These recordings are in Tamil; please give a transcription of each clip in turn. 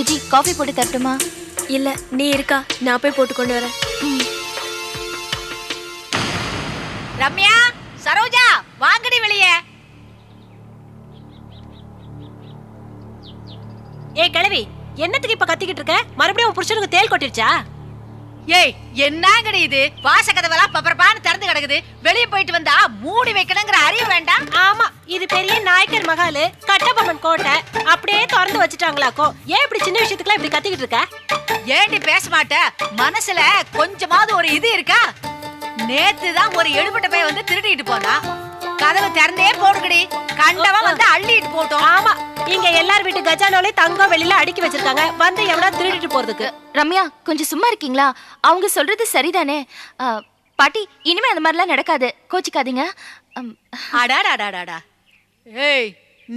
விஜி காஃபி போட்டு தரட்டுமா? இல்ல நீ இருக்கா, நான் போய் போட்டு கொண்டு வரேன். ரம்யா, சரோஜா வாங்கடி வெளியே. ஏய் கிழவி, என்னத்துக்கு இப்ப கத்திக்கிட்டு இருக்க? மறுபடியும் உன் புருஷனுக்கு தேள் கொட்டிருச்சா? ஏய் என்னங்கடி இது? வாச கதவெல்லாம் பப்பரப்பான்னு திறந்து கிடக்குது. வெளியே போயிட்டு வந்தா மூடி வைக்கணுங்கிற அறிவு வேண்டாம்? ஆமா, இது பெரிய நாயக்கர் மகாலு, கட்டபொம்மன் கோட்டை, அப்படியே திறந்து வச்சுட்டாங்களாக்கோ. ஏன் இப்படி சின்ன விஷயத்துக்குலாம் இப்படி கத்திக்கிட்டு இருக்க? ஏண்டி பேச மாட்ட? மனசுல கொஞ்சமாவது ஒரு இது இருக்கா? நேத்து தான் ஒரு எடுபட்ட பையன் வந்து திருடிட்டு போனா. கதவை திறந்தே போடுங்கடி, கண்டவன் வந்து அள்ளிட்டு போட்டோம். ஆமா, இங்க எல்லார் வீட்டு கஜானாலே தங்கம் வெளியில அடுக்கி வச்சிருக்காங்க, வந்து எவனா திருடிட்டு போறதுக்கு. ரம்யா கொஞ்சம் சும்மா இருக்கீங்களா? அவங்க சொல்றது சரிதானே. பாட்டி இனிமே அந்த மாதிரிலாம் நடக்காது, கோச்சிக்காதீங்க. அடாடாடாடாடா. ஏய்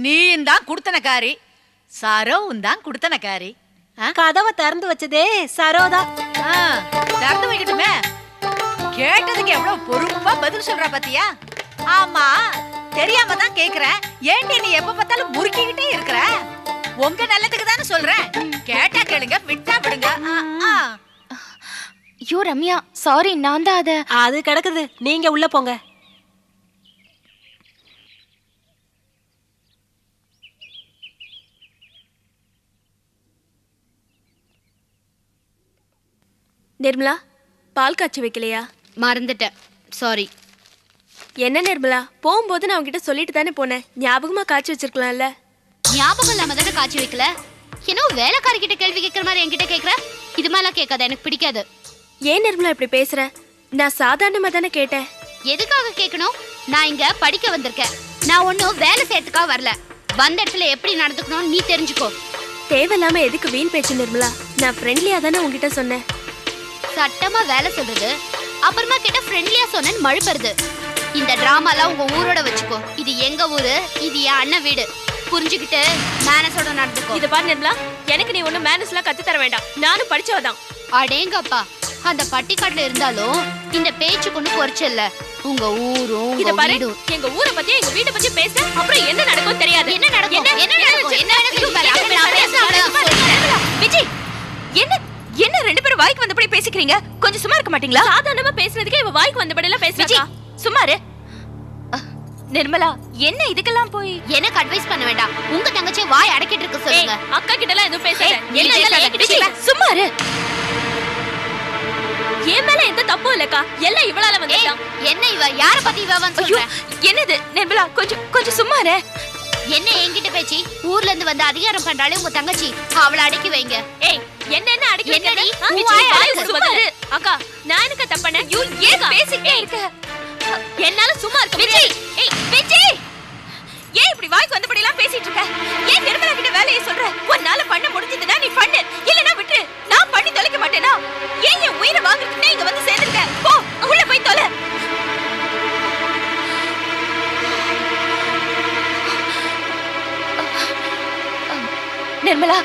நீயும் தான் குடுத்தனக்காரி, சரோவும் தான் குடுத்தனக்காரி. கதவை திறந்து வச்சதே சரோதா. திறந்து வைக்கட்டுமே. கேட்டதுக்கு எவ்வளவு பொறுப்பா பதில் சொல்ற பாத்தியா? ஆமா, தெரியாம தான் கேக்குறேன். ஏண்டி நீ எப்ப பார்த்தாலும் முறுக்கிக்கிட்டே இருக்கற? உங்க நல்லதுக்கு தானே சொல்றேன். கேட்டா கேளுங்க, விட்டா விடுங்க. ஐயோ ரம்யா சாரி, நான் தான் அது கிடக்குது, நீங்க உள்ள போங்க. நிர்மலா, பால் காய்ச்சி வைக்கலையா? மறந்துட்டேன், சாரி. என்ன நிர்மலா, போகும்போது நான் உங்ககிட்ட சொல்லிட்டு தானே போனேன், ஞாபகமா காய்ச்சி வச்சிருக்கலாம்ல. ஞாபகம் இல்லாம தானே காய்ச்சி வைக்கல. என்ன வேலைக்காரி கிட்ட கேள்வி கேட்கற மாதிரி என்கிட்ட கேக்குற? இது மாதிரிலாம் கேட்காத, எனக்கு பிடிக்காது. ஏன் நிர்மலா இப்படி பேசுற? நான் சாதாரணமா தானே கேட்டேன். எதுக்காக கேட்கணும்? நான் இங்க படிக்க வந்திருக்கேன், நான் ஒன்னும் வேலை செய்யறதுக்காக வரல. வந்த இடத்துல எப்படி நடந்துக்கணும்னு நீ தெரிஞ்சுக்கோ. தேவையில்லாம எதுக்கு வீண் பேச்சு நிர்மலா? நான் ஃப்ரெண்ட்லியா தானே உங்ககிட்ட சொன்னேன். சட்டமா வேலை சொல்றது, அப்புறமா கிட்ட ஃப்ரெண்ட்லியா சொன்னேன்னு மழுப்புறது. இந்த டிராமாலாம் உங்க ஊரோட வச்சுக்கோ. இது எங்க ஊரு, இது என் அண்ணன் வீடு. புரிஞ்சுக்கிட்டு மேனஸோட நடந்துக்கோ. இது பாரு நிர்மலா, எனக்கு நீ ஒண்ணு மேனஸ்லாம் கத்து தர வேண்டாம், நானும் படிச்சவதான். அடேங்கப்பா, அந்த பட்டிக்காட்டுல இருந்தாலும் இந்த பேச்சு கொண்டு குறைச்சல்ல. உங்க ஊரும் இத பாரு, வீடும். எங்க ஊரை பத்தி எங்க வீட்டை பத்தி பேச அப்புறம் என்ன நடக்கும் தெரியாது. என்ன நடக்கும்? விஜய் என்ன என்ன ரெண்டு பேரும் வாய்க்கு வந்தபடி பேசிக்கிறீங்க? கொஞ்சம் சும்மா இருக்க மாட்டீங்களா? சாதாரணமா பேசுறதுக்கே இவ வாய்க்கு வந்தபடி எல்லாம் பேசுறா. சும்மாரு. நிர்மலா என்ன இதுக்கெல்லாம் போய் எனக்கு அட்வைஸ் பண்ண வேண்டாம். உங்க தங்கச்சி வாய் அடக்கிட்டு இருக்க சொல்லுங்க. அக்கா கிட்ட எல்லாம் எதுவும் பேசாத. சும்மாரு. ஏன் மேல எந்த தப்பும் இல்லக்கா, எல்லாம் இவளால வந்துட்டான். என்ன இவ யார பத்தி இவன்னு சொல்ற? என்னது நிர்மலா, கொஞ்சம் சும்மாரு. என்ன என்கிட்ட பேச்சு? ஊர்ல இருந்து வந்து அதிகாரம் பண்றாளே உங்க தங்கச்சி, அவளை அடக்கி வைங்க. ஏய் என்ன அடக்கி என்னடி? அக்கா நான் எனக்கு தப்பன? யூ ஏன் பேசிட்டே இருக்க? என்னால சும்மா இருக்க முடியாது. ஏய் விஜய், ஏன் இப்படி வாய்க்கு வந்தபடி எல்லாம் பேசிட்டு இருக்க? ஏன் நிர்மலா கிட்ட வேலையை சொல்ற? உன்னால பண்ண முடிஞ்சதுன்னா நீ பண்ணு, இல்லனா விட்டு. நான் பண்ணி தொலைக்க மாட்டேனா? ஏன் என் உயிரை வாங்குறதுக்கு இங்க வந்து சேர்ந்திருக்க? போ உள்ள போய் தொலை. நிர்மலா